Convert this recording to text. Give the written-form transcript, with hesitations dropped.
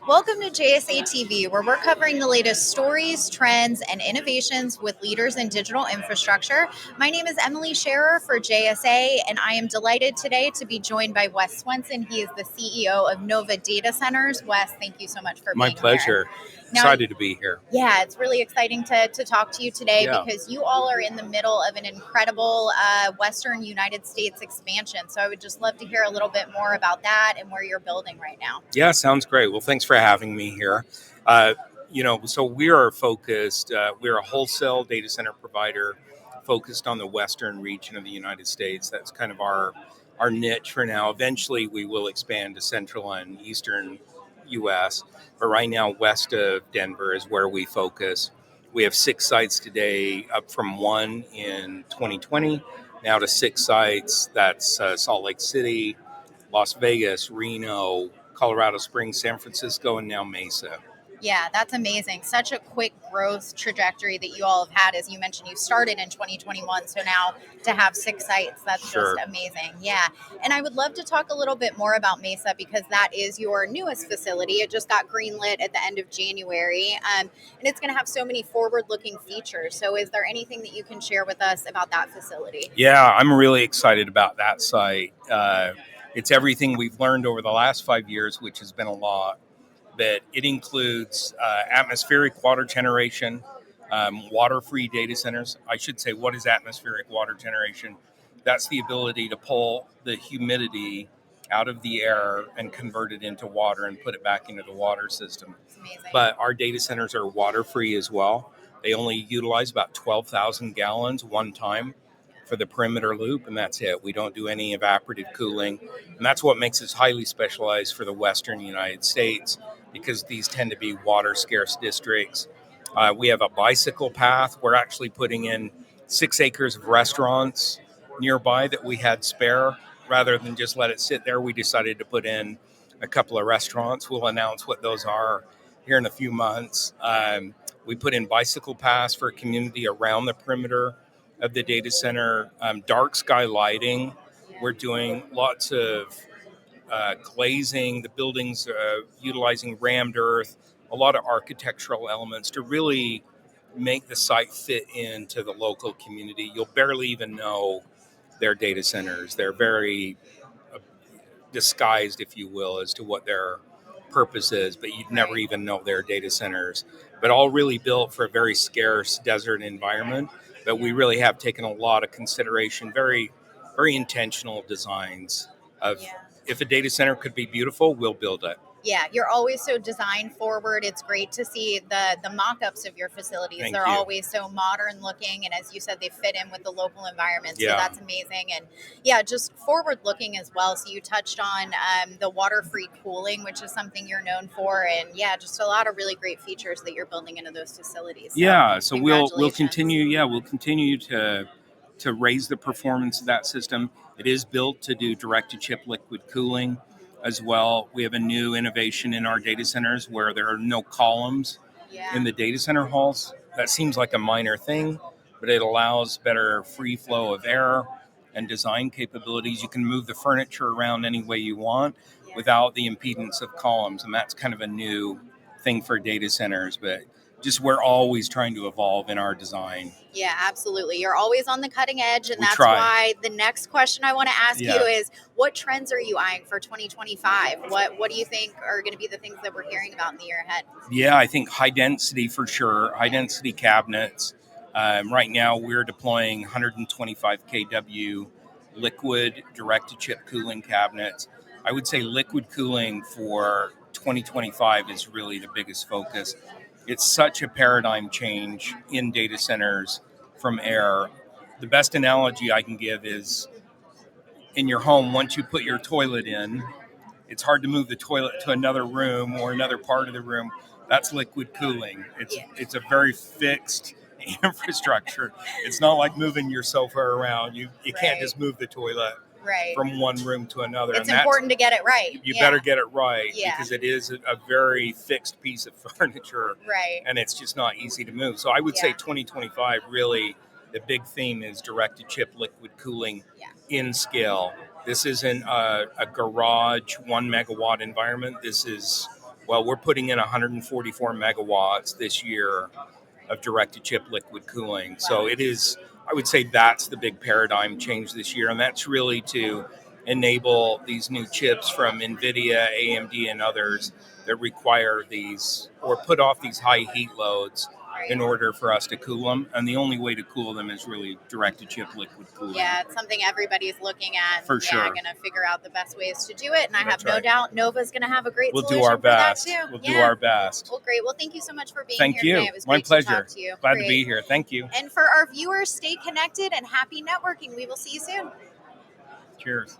Welcome to JSA TV, where we're covering the latest stories, trends, and innovations with leaders in digital infrastructure. My name is Emily Scherer for JSA, and I am delighted today to be joined by Wes Swenson. He is the CEO of Novva Data Centers. Wes, thank you so much for My being here. pleasure. Now, Excited to be here. yeah, it's really exciting to talk to you today Yeah. because you all are in the middle of an incredible Western United States expansion. So I would just love to hear a little bit more about that and where you're building right now. Yeah, sounds great. Well, thanks for having me here. Uh, so we are focused, we're a wholesale data center provider focused on the western region of the United States. That's kind of our niche for now. Eventually, we will expand to central and eastern U.S., but right now, west of Denver is where we focus. We have 6 sites today, up from one in 2020, now to 6 sites. That's Salt Lake City, Las Vegas, Reno, Colorado Springs, San Francisco, and now Mesa. Yeah, that's amazing. Such a quick growth trajectory that you all have had. As you mentioned, you started in 2021. So now to have 6 sites, that's just Sure. amazing. Yeah. And I would love to talk a little bit more about Mesa because that is your newest facility. It just got greenlit at the end of January. And it's going to have so many forward looking features. So is there anything that you can share with us about that facility? Yeah, I'm really excited about that site. It's everything we've learned over the last 5 years, which has been a lot. But it includes atmospheric water generation, water-free data centers. I should say, what is atmospheric water generation? That's the ability to pull the humidity out of the air and convert it into water and put it back into the water system. It's amazing. But our data centers are water-free as well. They only utilize about 12,000 gallons one time for the perimeter loop, and that's it. We don't do any evaporative cooling, and that's what makes us highly specialized for the western United States because these tend to be water scarce districts. We have a bicycle path. We're actually putting in 6 acres of restaurants nearby that we had spare. Rather than just let it sit there, we decided to put in a couple of restaurants. We'll announce what those are here in a few months. We put in bicycle paths for a community around the perimeter of the data center, dark sky lighting. We're doing lots of glazing, the buildings utilizing rammed earth, a lot of architectural elements to really make the site fit into the local community. You'll barely even know their data centers. They're very disguised, if you will, as to what their purpose is, but you'd never even know their data centers. But all really built for a very scarce desert environment. But we really have taken a lot of consideration, very, very intentional designs of if a data center could be beautiful, we'll build it. Yeah, you're always so design forward. It's great to see the mock-ups of your facilities. Thank They're you. always so modern looking, and as you said, they fit in with the local environment. So Yeah. that's amazing. And yeah, just forward looking as well. So you touched on the water-free cooling, which is something you're known for, and yeah, just a lot of really great features that you're building into those facilities. So Yeah, so we'll congratulations. continue. Yeah, we'll continue to raise the performance of that system. It is built to do direct to chip liquid cooling as well. We have a new innovation in our data centers where there are no columns in the data center halls. That seems like a minor thing, but it allows better free flow of air and design capabilities. You can move the furniture around any way you want without the impedance of columns, and that's kind of a new thing for data centers, but just we're always trying to evolve in our design. Yeah, absolutely. You're always on the cutting edge. And We that's try. why the next question I want to ask Yeah. you is what trends are you eyeing for 2025? What do you think are going to be the things that we're hearing about in the year ahead? Yeah, I think high density for sure, high density cabinets. Right now, we're deploying 125 kW liquid direct to chip cooling cabinets. I would say liquid cooling for 2025 is really the biggest focus. It's such a paradigm change in data centers from air. The best analogy I can give is in your home, once you put your toilet in, it's hard to move the toilet to another room or another part of the room. That's liquid cooling. It's a very fixed infrastructure. It's not like moving your sofa around. You can't just move the toilet from one room to another. It's important to get it right. You better get it right Yeah. because it is a very fixed piece of furniture, Right. and it's just not easy to move. So I would say Yeah. 2025 really the big theme is direct to chip liquid cooling in scale. This isn't a garage 1 megawatt environment. This is Well, we're putting in 144 megawatts this year of direct-to-chip liquid cooling. So it is, I would say that's the big paradigm change this year. And that's really to enable these new chips from NVIDIA, AMD, and others that require these or put off these high heat loads in order for us to cool them. And the only way to cool them is really direct-to-chip liquid cooling. Yeah, it's something everybody's looking at. For sure. Going to figure out the best ways to do it. And I That's have no right. doubt Nova's going to have a great We'll solution do our for that best. too. We'll do our best. Well, great. Well, thank you so much for being Thank here you. today. It was My great pleasure. to talk to you. Glad to be here. Thank you. And for our viewers, stay connected and happy networking. We will see you soon. Cheers.